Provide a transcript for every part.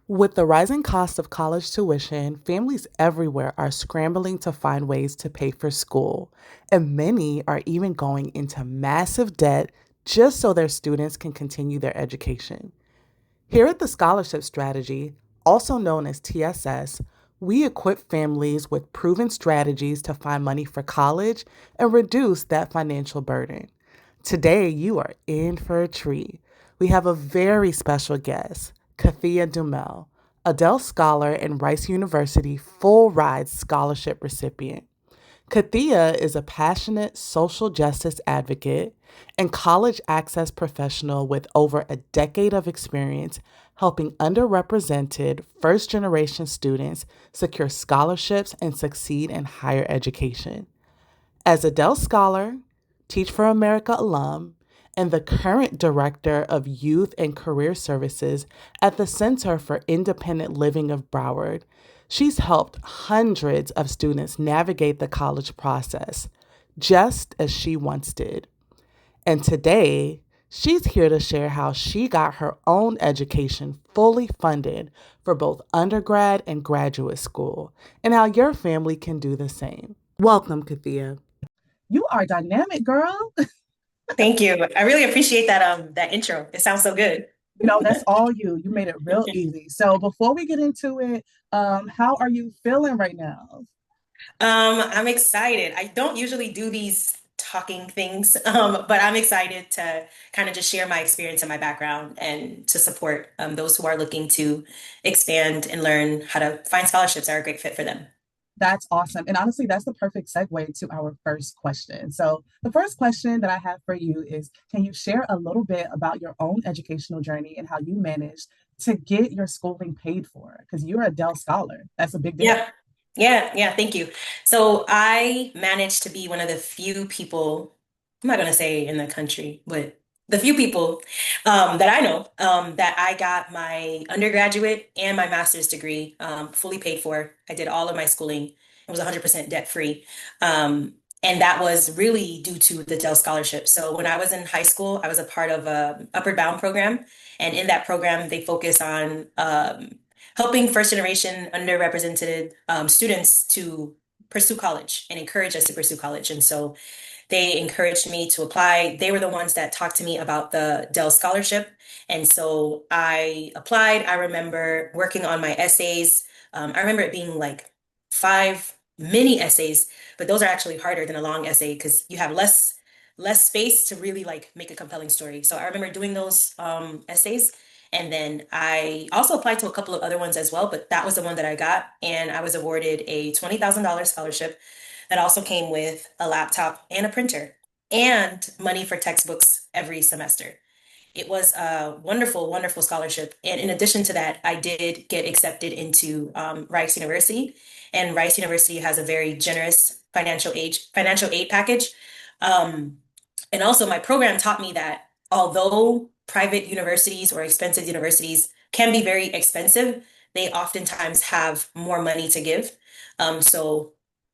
With the rising cost of college tuition, families everywhere are scrambling to find ways to pay for school, and many are even going into massive debt just so their students can continue their education. Here at the Scholarship Strategy, also known as TSS, we equip families with proven strategies to find money for college and reduce that financial burden. Today, you are in for a treat. We have a very special guest, Kathia Dumelle, a Dell Scholar and Rice University full ride scholarship recipient. Kathia is a passionate social justice advocate and college access professional with over a decade of experience helping underrepresented first generation students secure scholarships and succeed in higher education. As a Dell Scholar, Teach for America alum, and the current director of Youth and Career Services at the Center for Independent Living of Broward, she's helped hundreds of students navigate the college process, just as she once did. And today, she's here to share how she got her own education fully funded for both undergrad and graduate school, and how your family can do the same. Welcome, Kathia. You are dynamic, girl. Thank you. I really appreciate that intro. It sounds so good. That's all you. You made it real easy. So before we get into it, how are you feeling right now? I'm excited. I don't usually do these talking things, but I'm excited to kind of just share my experience and my background and to support those who are looking to expand and learn how to find scholarships that are a great fit for them. That's awesome. And honestly, that's the perfect segue to our first question. So, the first question that I have for you is, can you share a little bit about your own educational journey and how you managed to get your schooling paid for? Because you're a Dell Scholar. That's a big deal. Yeah. Yeah. Thank you. So I managed to be one of the few people, I'm not going to say in the country, but the few people that I know that I got my undergraduate and my master's degree fully paid for. I did all of my schooling. It was 100% debt free. And that was really due to the Dell Scholarship. So when I was in high school, I was a part of a Upward Bound program. And in that program, they focus on helping first generation underrepresented students to pursue college and encourage us to pursue college. And so they encouraged me to apply. They were the ones that talked to me about the Dell Scholarship. And so I applied. I remember working on my essays. I remember it being like five mini essays, but those are actually harder than a long essay because you have less space to really like make a compelling story. So I remember doing those essays. And then I also applied to a couple of other ones as well, but that was the one that I got. And I was awarded a $20,000 scholarship that also came with a laptop and a printer and money for textbooks every semester. It was a wonderful, wonderful scholarship. And in addition to that, I did get accepted into Rice University. And Rice University has a very generous financial aid package. Um, and also, my program taught me that although private universities or expensive universities can be very expensive, they oftentimes have more money to give. So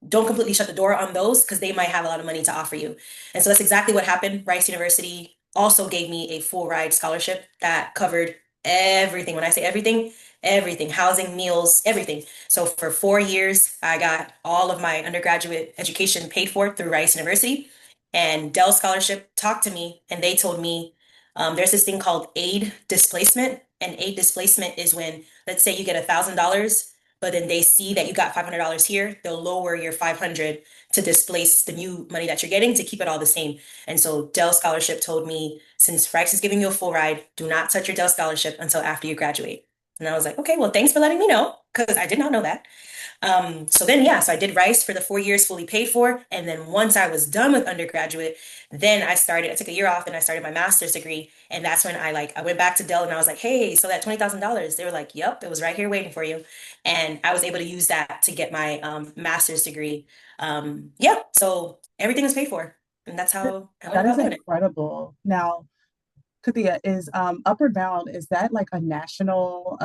don't completely shut the door on those because they might have a lot of money to offer you. And so that's exactly what happened. Rice University also gave me a full ride scholarship that covered everything. When I say everything, everything, housing, meals, everything. So for 4 years, I got all of my undergraduate education paid for through Rice University. And Dell Scholarship talked to me and they told me there's this thing called aid displacement. And aid displacement is when, let's say you get $1,000, but then they see that you got $500 here, they'll lower your 500 to displace the new money that you're getting to keep it all the same. And so Dell Scholarship told me, since Rex is giving you a full ride, do not touch your Dell Scholarship until after you graduate. And I was like, okay, well, thanks for letting me know, because I did not know that. So I did Rice for the 4 years fully paid for. And then once I was done with undergraduate, then I took a year off and I started my master's degree. And that's when I went back to Dell and I was like, hey, so that $20,000, they were like, yep, it was right here waiting for you. And I was able to use that to get my master's degree. Yeah, so everything was paid for. And that's how I went That is about doing it. incredible. Now, Kathia, is Upward Bound, is that like a national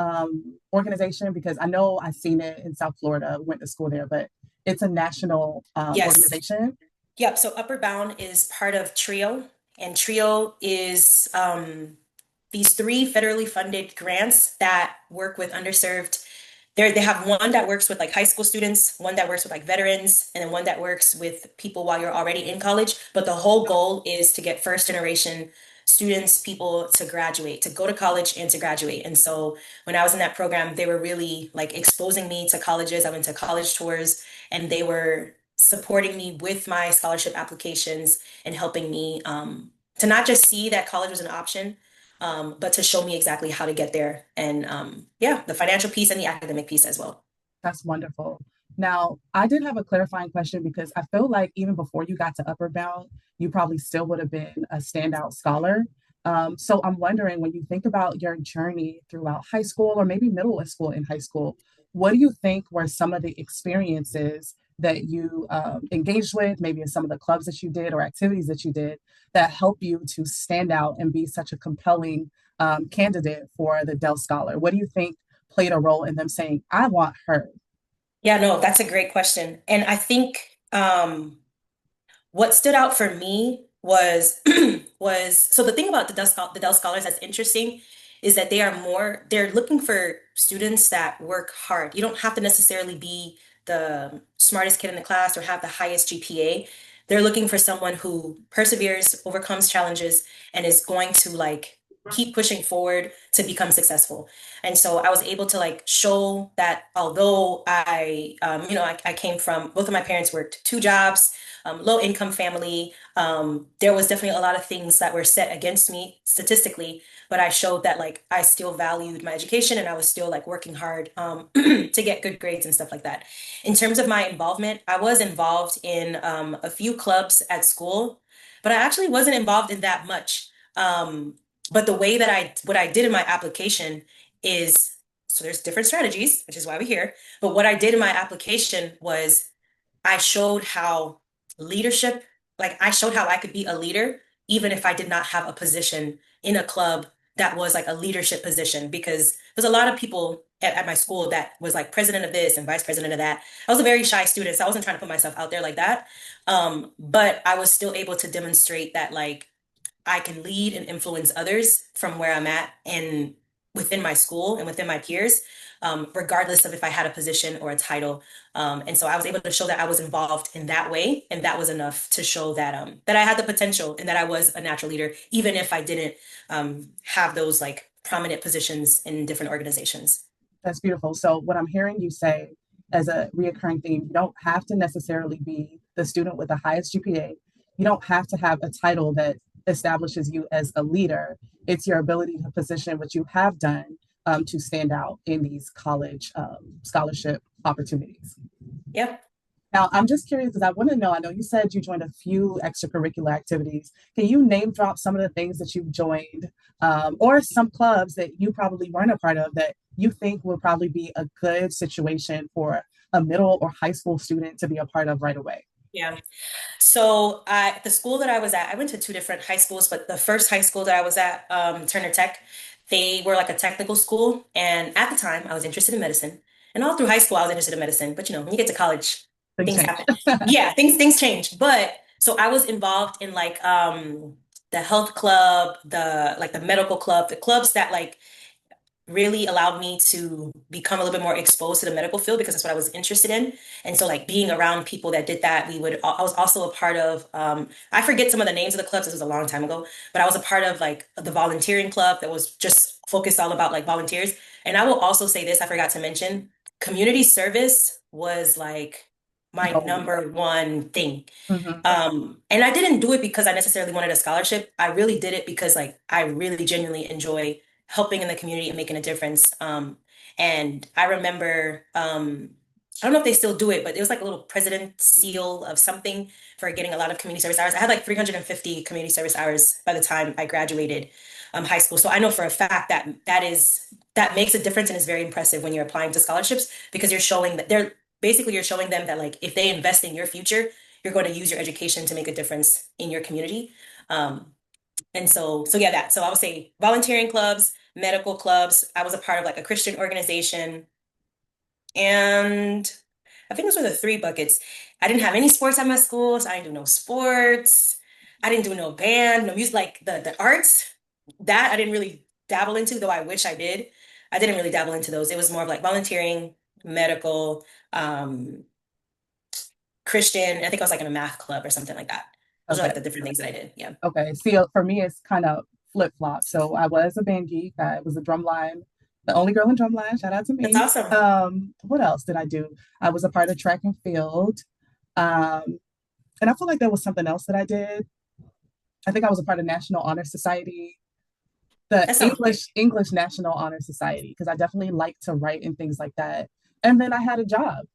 organization? Because I know I've seen it in South Florida, went to school there, but it's a national Yes. organization. Yep. So Upper Bound is part of Trio, and Trio is these three federally funded grants that work with underserved. They have one that works with like high school students, one that works with like veterans, and then one that works with people while you're already in college. But the whole goal is to get first generation students, people to graduate, to go to college and to graduate. And so when I was in that program, they were really like exposing me to colleges. I went to college tours and they were supporting me with my scholarship applications and helping me to not just see that college was an option, but to show me exactly how to get there. And yeah, the financial piece and the academic piece as well. That's wonderful. Now, I did have a clarifying question because I feel like even before you got to Upper Bound, you probably still would have been a standout scholar. So I'm wondering when you think about your journey throughout high school or maybe middle school and high school, what do you think were some of the experiences that you engaged with, maybe in some of the clubs that you did or activities that you did that help you to stand out and be such a compelling candidate for the Dell Scholar? What do you think played a role in them saying, I want her? Yeah, no, that's a great question. And I think what stood out for me was was so the thing about the Dell Scholars that's interesting is that they're looking for students that work hard. You don't have to necessarily be the smartest kid in the class or have the highest GPA. They're looking for someone who perseveres, overcomes challenges, and is going to like keep pushing forward to become successful. And so I was able to like show that although I came from both of my parents worked two jobs, low income family. There was definitely a lot of things that were set against me statistically, but I showed that like I still valued my education and I was still like working hard to get good grades and stuff like that. In terms of my involvement, I was involved in a few clubs at school, but I actually wasn't involved in that much. But the way that what I did in my application is, so there's different strategies, which is why we're here. But what I did in my application was I showed how leadership, like I showed how I could be a leader, even if I did not have a position in a club that was like a leadership position, because there's a lot of people at my school that was like president of this and vice president of that. I was a very shy student, so I wasn't trying to put myself out there like that. But I was still able to demonstrate that like I can lead and influence others from where I'm at and within my school and within my peers, regardless of if I had a position or a title. And so I was able to show that I was involved in that way, and that was enough to show that that I had the potential and that I was a natural leader, even if I didn't have those like prominent positions in different organizations. That's beautiful. So, what I'm hearing you say as a reoccurring theme, you don't have to necessarily be the student with the highest GPA. You don't have to have a title that establishes you as a leader. It's your ability to position what you have done to stand out in these college scholarship opportunities. Yeah. Now, I'm just curious because I want to know. I know you said you joined a few extracurricular activities. Can you name drop some of the things that you've joined, or some clubs that you probably weren't a part of that you think will probably be a good situation for a middle or high school student to be a part of right away? Yeah. So the school that I was at, I went to two different high schools, but the first high school that I was at, Turner Tech, they were like a technical school. And at the time, I was interested in medicine. And all through high school, I was interested in medicine. But you know, when you get to college, Things things change. happen. Yeah, things change. But so I was involved in like the health club, the medical club, the clubs that like really allowed me to become a little bit more exposed to the medical field because that's what I was interested in. And so like being around people that did that, I was also a part of, I forget some of the names of the clubs, this was a long time ago, but I was a part of like the volunteering club that was just focused all about like volunteers. And I will also say this, I forgot to mention, community service was like my Gold. number one thing. Mhm. And I didn't do it because I necessarily wanted a scholarship. I really did it because like I really genuinely enjoy helping in the community and making a difference. And I remember, I don't know if they still do it, but it was like a little president seal of something for getting a lot of community service hours. I had like 350 community service hours by the time I graduated high school. So I know for a fact that that makes a difference and is very impressive when you're applying to scholarships because you're showing that you're showing them that like if they invest in your future, you're going to use your education to make a difference in your community. Um, and so yeah, so I would say volunteering clubs, medical clubs. I was a part of like a Christian organization, and I think those were the three buckets. I didn't have any sports at my school, so I didn't do no sports. I didn't do no band, no music, like the arts. That I didn't really. dabble into, though I wish I did. I didn't really dabble into those. It was more of like volunteering, medical, um, Christian. I think I was like in a math club or something like that. Those are Okay. like the different things that I did. Yeah. Okay. See, for me, it's kind of flip flop. So I was a band geek. I was a drum line, the only girl in drum line. Shout out to That's me. awesome. What else did I do? I was a part of track and field. Um, and I feel like there was something else that I did. I think I was a part of National Honor Society, the That sounds great. English National Honor Society, because I definitely like to write and things like that. And then I had a job.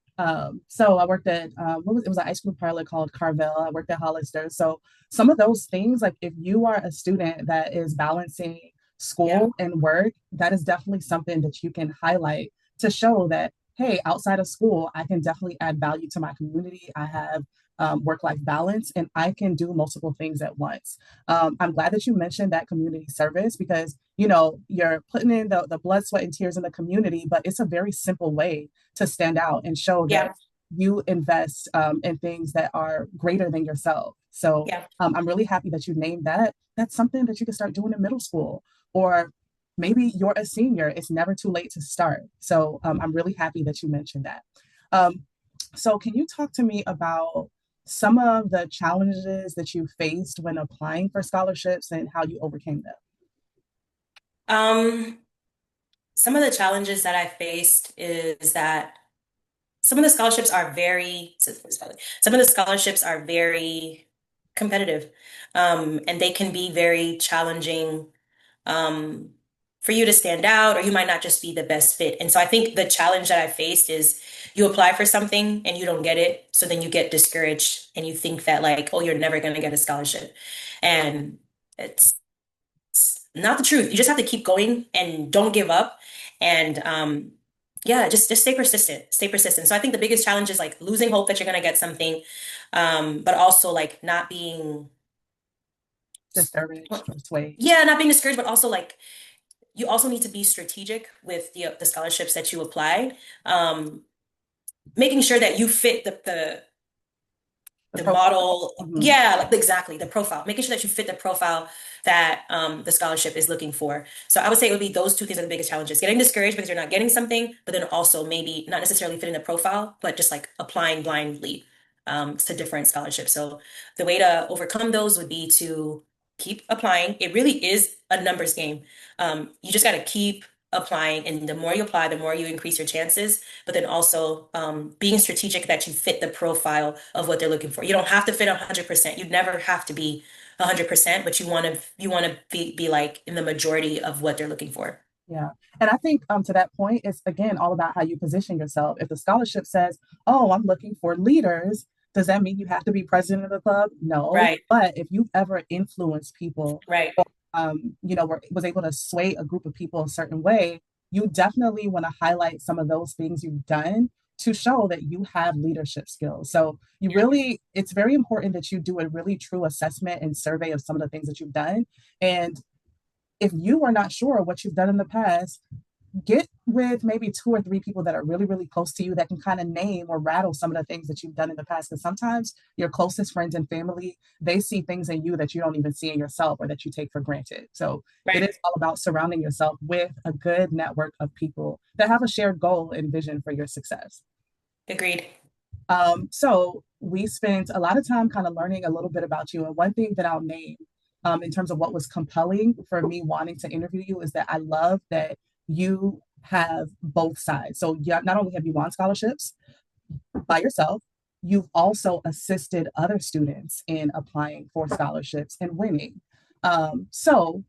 So I worked at it was an ice cream parlor called Carvel. I worked at Hollister. So some of those things, like if you are a student that is balancing Yeah. school and work, that is definitely something that you can highlight to show that, hey, outside of school, I can definitely add value to my community. I have work-life balance and I can do multiple things at once. I'm glad that you mentioned that community service because you're putting in the blood, sweat, and tears in the community, but it's a very simple way to stand out and show that Yeah. you invest in things that are greater than yourself. So Yeah. I'm really happy that you named that. That's something that you can start doing in middle school, or maybe you're a senior. It's never too late to start. So I'm really happy that you mentioned that. Um, so can you talk to me about some of the challenges that you faced when applying for scholarships and how you overcame them? Um, some of the challenges that I faced is that some of the scholarships are very, some of the scholarships are very competitive, and they can be very challenging, um, for you to stand out, or you might not just be the best fit. And so I think the challenge that I faced is you apply for something and you don't get it, so then you get discouraged and you think that like, oh, you're never going to get a scholarship, and it's not the truth. You just have to keep going and don't give up. And yeah, just stay persistent. Stay persistent. So I think the biggest challenge is like losing hope that you're gonna get something, but also like not being, Discouraged or swayed? yeah, not being discouraged, but also like you also need to be strategic with the scholarships that you apply. Um, Making sure that you fit The the profile. model, Mhm. yeah, like exactly, the profile, making sure that you fit the profile that the scholarship is looking for. So I would say it would be those two things are the biggest challenges: getting discouraged because you're not getting something, but then also maybe not necessarily fitting the profile, but just like applying blindly to different scholarships. So the way to overcome those would be to keep applying. It really is a numbers game. You just got to keep applying, and the more you apply, the more you increase your chances, but then also being strategic that you fit the profile of what they're looking for. You don't have to fit 100%. You never have to be 100%, but you want to be like in the majority of what they're looking for. Yeah. And I think to that point, it's again all about how you position yourself. If the scholarship says, oh, I'm looking for leaders, does that mean you have to be president of the club? No. Right, But if you've ever influenced people, right. was able to sway a group of people a certain way, you definitely want to highlight some of those things you've done to show that you have leadership skills. So it's very important that you do a really true assessment and survey of some of the things that you've done. And if you are not sure what you've done in the past, get with maybe two or three people that are really, really close to you that can kind of name or rattle some of the things that you've done in the past. Because sometimes your closest friends and family, they see things in you that you don't even see in yourself or that you take for granted. So it Right. is all about surrounding yourself with a good network of people that have a shared goal and vision for your success. Agreed. So we spent a lot of time kind of learning a little bit about you. And one thing that I'll name in terms of what was compelling for me wanting to interview you is that I love that you have both sides. So yeah, not only have you won scholarships by yourself, you've also assisted other students in applying for scholarships and winning. So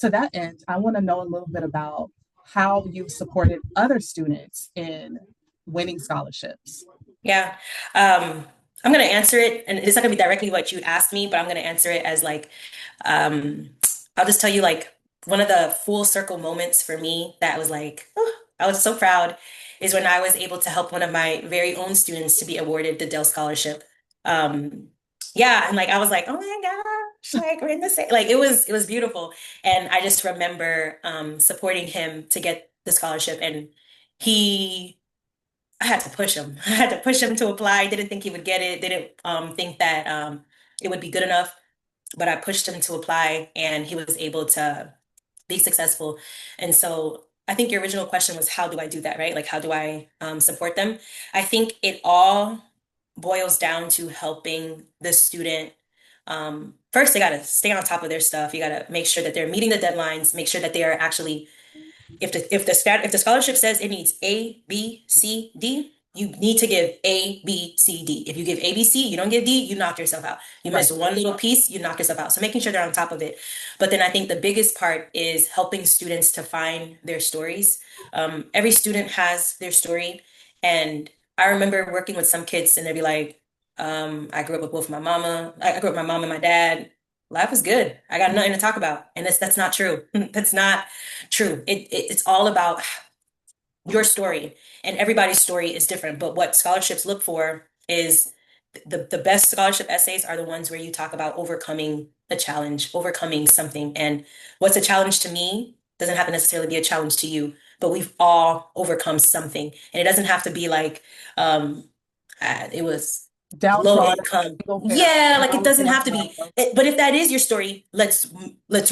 to that end, I want to know a little bit about how you've supported other students in winning scholarships. Yeah. I'm going to answer it, and it's not going to be directly what you asked me, but I'm going to answer it as like, um, I'll just tell you like one of the full circle moments for me that was like, oh, I was so proud is when I was able to help one of my very own students to be awarded the Dell Scholarship. Um, yeah, and like I was like, oh my gosh, like we're in the same, like it was beautiful. And I just remember supporting him to get the scholarship, and he I had to push him. I had to push him to apply. Didn't think he would get it. Didn't think that it would be good enough. But I pushed him to apply, and he was able to. be successful. And so I think your original question was, how do I do that, right? Like, how do I support them? I think it all boils down to helping the student. First, they got to stay on top of their stuff. You got to make sure that they're meeting the deadlines, make sure that they are actually if the scholarship says it needs A, B, C, D, you need to give A, B, C, D. If you give A, B, C, you don't give D, you knock yourself out. You miss Right. one little piece, you knock yourself out. So making sure they're on top of it. But then I think the biggest part is helping students to find their stories. Every student has their story, and I remember working with some kids, and they'd be like, "I grew up with both my mama. I grew up with my mom and my dad. Life was good. I got nothing to talk about," and that's not true. That's not true. It's all about your story, and everybody's story is different. But what scholarships look for is the best scholarship essays are the ones where you talk about overcoming a challenge, overcoming something. And what's a challenge to me doesn't have to necessarily be a challenge to you, but we've all overcome something. And it doesn't have to be like it was low Downtrodden, income. single parent, Yeah, like it mom doesn't in a have to be. house. But if that is your story, let's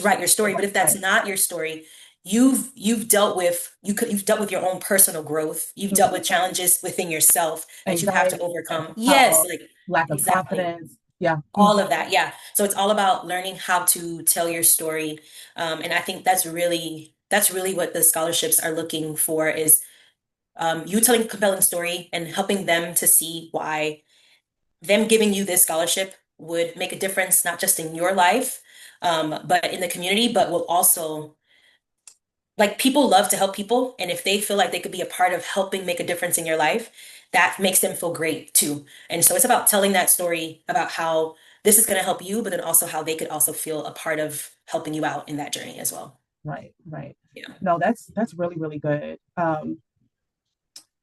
write your story. But if that's Right. not your story, you've dealt with you've dealt with your own personal growth. You've dealt with Mhm. challenges within yourself that you have to Anxiety, overcome. Yes, self-doubt, like lack of exactly. confidence. Yeah. All of that. Yeah. So it's all about learning how to tell your story. And I think that's really what the scholarships are looking for is you telling a compelling story and helping them to see why them giving you this scholarship would make a difference, not just in your life, but in the community, but will also, like, people love to help people. And if they feel like they could be a part of helping make a difference in your life, that makes them feel great too. And so it's about telling that story about how this is going to help you, but then also how they could also feel a part of helping you out in that journey as well. Right. Right. Yeah. No, that's really, really good.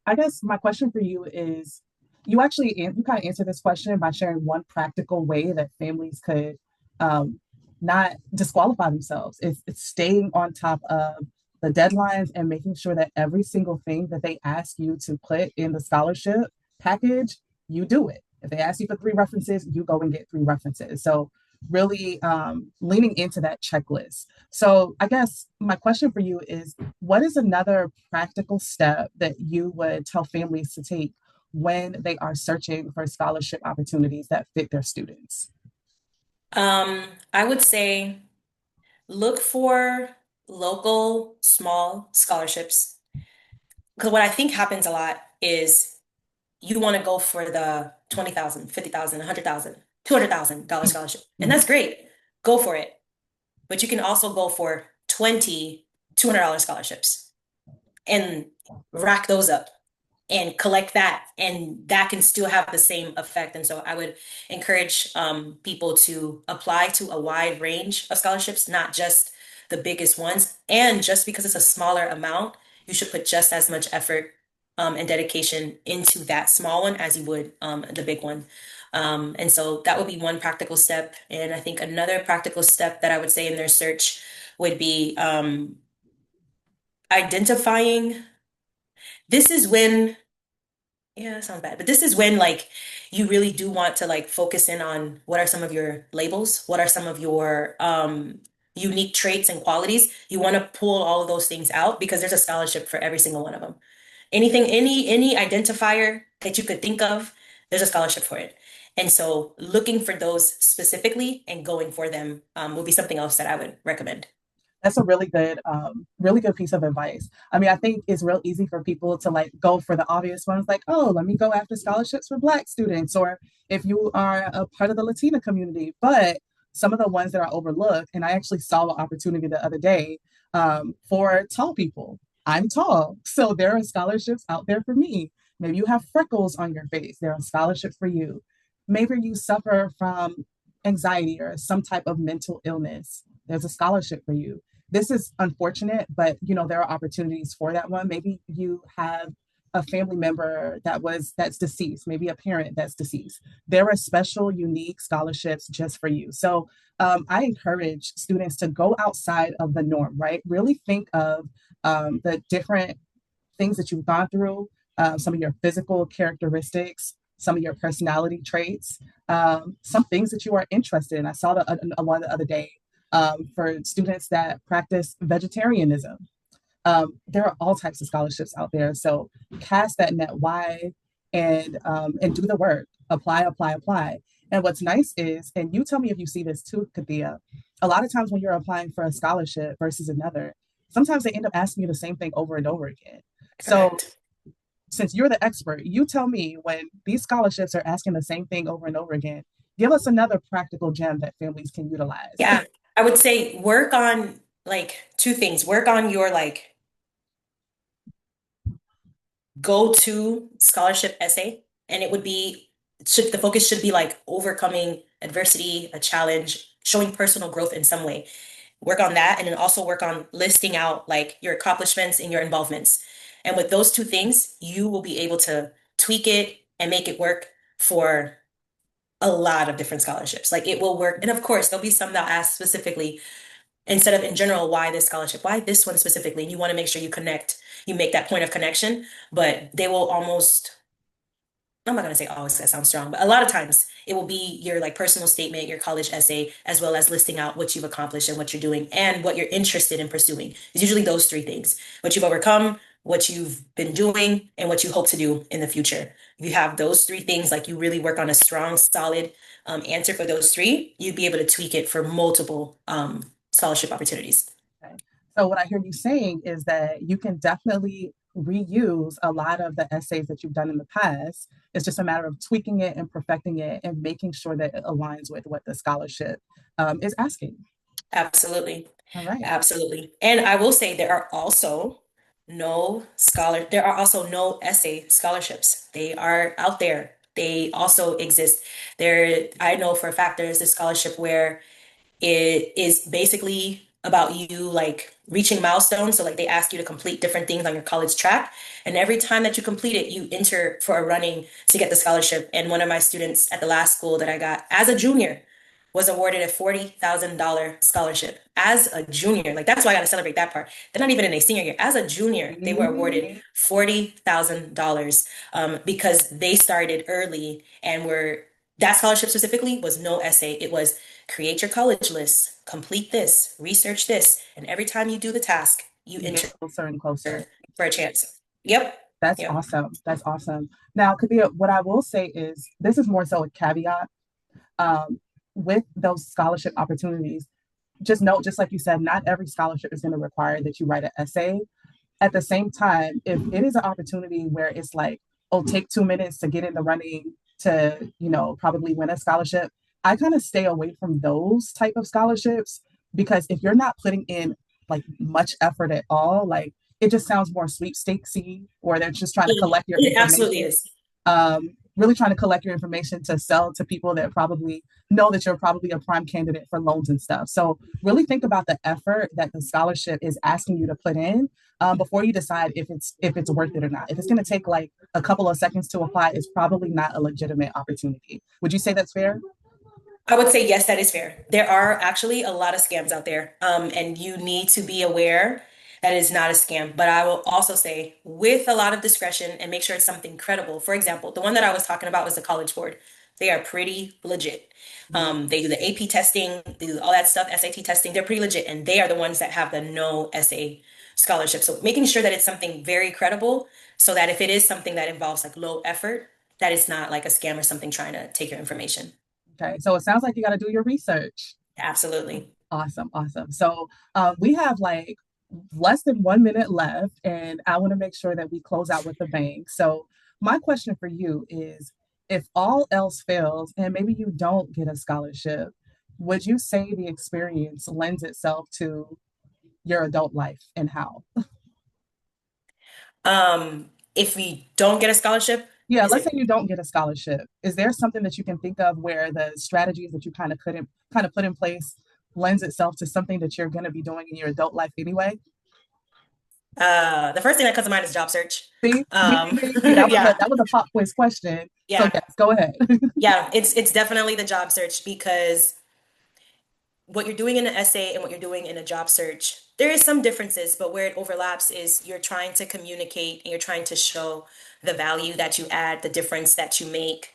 I guess my question for you is you kind of answered this question by sharing one practical way that families could um, not disqualify themselves. It's staying on top of the deadlines and making sure that every single thing that they ask you to put in the scholarship package, you do it. If they ask you for 3 references, you go and get 3 references. So really leaning into that checklist. So I guess my question for you is what is another practical step that you would tell families to take when they are searching for scholarship opportunities that fit their students? I would say look for local small scholarships. Because what I think happens a lot is you want to go for the 20,000, 50,000, 100,000, $200,000 scholarship. And Mhm. that's great. Go for it. But you can also go for 20 $200 scholarships and rack those up and collect that, and that can still have the same effect. And so I would encourage people to apply to a wide range of scholarships, not just the biggest ones. And just because it's a smaller amount, you should put just as much effort and dedication into that small one as you would the big one. And so that would be one practical step. And I think another practical step that I would say in their search would be identifying. This is when Yeah, that sounds bad. But this is when, like, you really do want to like focus in on what are some of your labels, what are some of your unique traits and qualities. You want to pull all of those things out because there's a scholarship for every single one of them. Anything, any identifier that you could think of, there's a scholarship for it. And so looking for those specifically and going for them would be something else that I would recommend. That's a really good piece of advice. I mean, I think it's real easy for people to like go for the obvious ones, like, oh, let me go after scholarships for Black students, or if you are a part of the Latina community. But some of the ones that are overlooked, and I actually saw an opportunity the other day for tall people. I'm tall, so there are scholarships out there for me. Maybe you have freckles on your face, there are scholarships for you. Maybe you suffer from anxiety or some type of mental illness, there's a scholarship for you. This is unfortunate, but there are opportunities for that one. Maybe you have a family member that's deceased, maybe a parent that's deceased. There are special unique scholarships just for you. So I encourage students to go outside of the norm, right? Really think of the different things that you've gone through, some of your physical characteristics, some of your personality traits, some things that you are interested in. I saw one the other day. for students that practice vegetarianism. There are all types of scholarships out there. So cast that net wide and do the work. Apply, apply, apply. And what's nice is, and you tell me if you see this too, Kathia, a lot of times when you're applying for a scholarship versus another, sometimes they end up asking you the same thing over and over again. So Correct. since you're the expert, you tell me when these scholarships are asking the same thing over and over again, give us another practical gem that families can utilize. Yeah. I would say work on like two things. Work on your like go-to scholarship essay, and it would be should the focus should be like overcoming adversity, a challenge, showing personal growth in some way. Work on that, and then also work on listing out like your accomplishments and your involvements. And with those two things, you will be able to tweak it and make it work for a lot of different scholarships. Like it will work. And of course, there'll be some that ask specifically, instead of in general, why this scholarship, why this one specifically. And you want to make sure you connect, you make that point of connection, but they will almost, I'm not going to say always, that sounds strong, but a lot of times it will be your like personal statement, your college essay, as well as listing out what you've accomplished and what you're doing and what you're interested in pursuing. It's usually those three things: what you've overcome, what you've been doing, and what you hope to do in the future. If you have those three things, like you really work on a strong, solid answer for those three, you'd be able to tweak it for multiple scholarship opportunities. Okay. So what I hear you saying is that you can definitely reuse a lot of the essays that you've done in the past. It's just a matter of tweaking it and perfecting it and making sure that it aligns with what the scholarship is asking. Absolutely. All right. Absolutely. And I will say there are also no essay scholarships. They are out there. They also exist. I know for a fact there is a scholarship where it is basically about you like reaching milestones. So like they ask you to complete different things on your college track. And every time that you complete it, you enter for a running to get the scholarship. And one of my students at the last school that I got as a junior was awarded a $40,000 scholarship as a junior. Like that's why I got to celebrate that part. They're not even in a senior year. As a junior, they were awarded $40,000 because they started early and were that scholarship specifically was no essay. It was create your college list, complete this, research this, and every time you do the task, you You enter get closer and closer. for a chance. Yep. That's Yep. awesome. That's awesome. Now, Kathia, what I will say is this is more so a caveat um, with those scholarship opportunities. Just note, just like you said, not every scholarship is going to require that you write an essay. At the same time, if it is an opportunity where it's like, oh, take 2 minutes to get in the running to, probably win a scholarship, I kind of stay away from those type of scholarships because if you're not putting in like much effort at all, like it just sounds more sweepstakesy, or they're just trying to collect your It absolutely information, is. really trying to collect your information to sell to people that probably know that you're probably a prime candidate for loans and stuff. So really think about the effort that the scholarship is asking you to put in before you decide if it's worth it or not. If it's going to take like a couple of seconds to apply, it's probably not a legitimate opportunity. Would you say that's fair? I would say yes, that is fair. There are actually a lot of scams out there, and you need to be aware that it's not a scam. But I will also say, with a lot of discretion and make sure it's something credible. For example, the one that I was talking about was the College Board. They are pretty legit. Mhm. They do the AP testing, they do all that stuff, SAT testing. They're pretty legit, and they are the ones that have the no essay scholarship. So making sure that it's something very credible, so that if it is something that involves like low effort, that it's not like a scam or something trying to take your information. Okay, so it sounds like you got to do your research. Absolutely. Awesome, awesome. So we have like less than 1 minute left, and I want to make sure that we close out with a bang. So my question for you is, if all else fails and maybe you don't get a scholarship, would you say the experience lends itself to your adult life and how? If we don't get a scholarship, Yeah, is let's say it you don't get a scholarship. Is there something that you can think of where the strategies that you kind of put in place lends itself to something that you're going to be doing in your adult life anyway? the first thing that comes to mind is job search. See, see, see, see, see. That was a Yeah, that was a pop quiz question. So yeah, yes, go ahead. yeah. It's definitely the job search because what you're doing in an essay and what you're doing in a job search, there is some differences, but where it overlaps is you're trying to communicate and you're trying to show the value that you add, the difference that you make.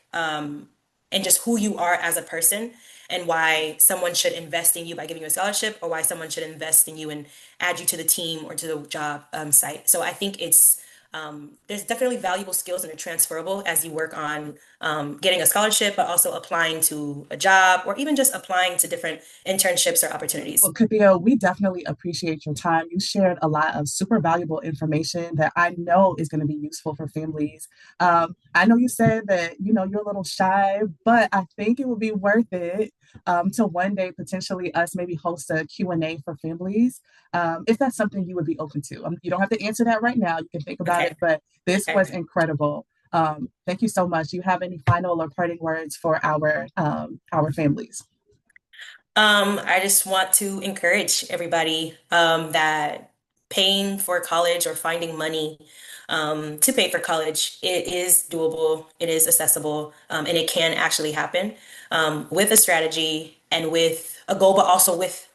and just who you are as a person and why someone should invest in you by giving you a scholarship or why someone should invest in you and add you to the team or to the job site. So I think there's definitely valuable skills that are transferable as you work on getting a scholarship, but also applying to a job or even just applying to different internships or opportunities. Well, Kathia, we definitely appreciate your time. You shared a lot of super valuable information that I know is going to be useful for families. I know you said that, you're a little shy, but I think it would be worth it to one day potentially us maybe host a Q&A for families, if that's something you would be open to. You don't have to answer that right now. You can think about Okay. it, but this Okay. was incredible. Thank you so much. Do you have any final or parting words for our families? I just want to encourage everybody that paying for college or finding money to pay for college, it is doable, it is accessible, and it can actually happen with a strategy and with a goal, but also with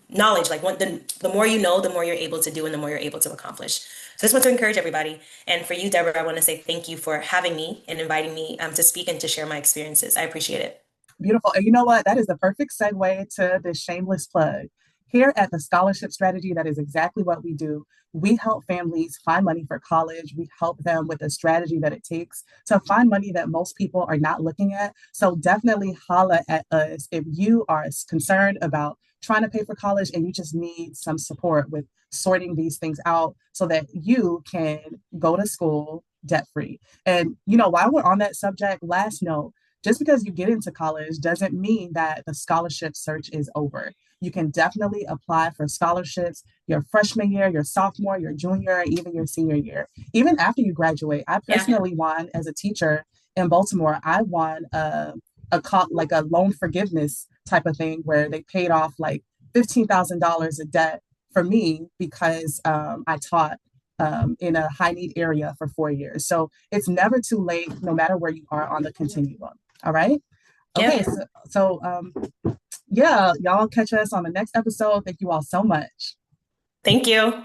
knowledge. Like the more you know, the more you're able to do and the more you're able to accomplish. So I just want to encourage everybody. And for you, Deborah, I want to say thank you for having me and inviting me to speak and to share my experiences. I appreciate it. Beautiful. And you know what? That is the perfect segue to this shameless plug. Here at the Scholarship Strategy, that is exactly what we do. We help families find money for college. We help them with a strategy that it takes to find money that most people are not looking at. So definitely holla at us if you are concerned about trying to pay for college and you just need some support with sorting these things out so that you can go to school debt free. And, while we're on that subject, last note, just because you get into college doesn't mean that the scholarship search is over. You can definitely apply for scholarships your freshman year, your sophomore, your junior, even your senior year. Even after you graduate, I Yeah. personally won as a teacher in Baltimore. I won like a loan forgiveness type of thing where they paid off like $15,000 of debt for me because I taught in a high need area for 4 years. So it's never too late, no matter where you are on the continuum. All right. Okay. Yeah. So yeah, y'all catch us on the next episode. Thank you all so much. Thank you.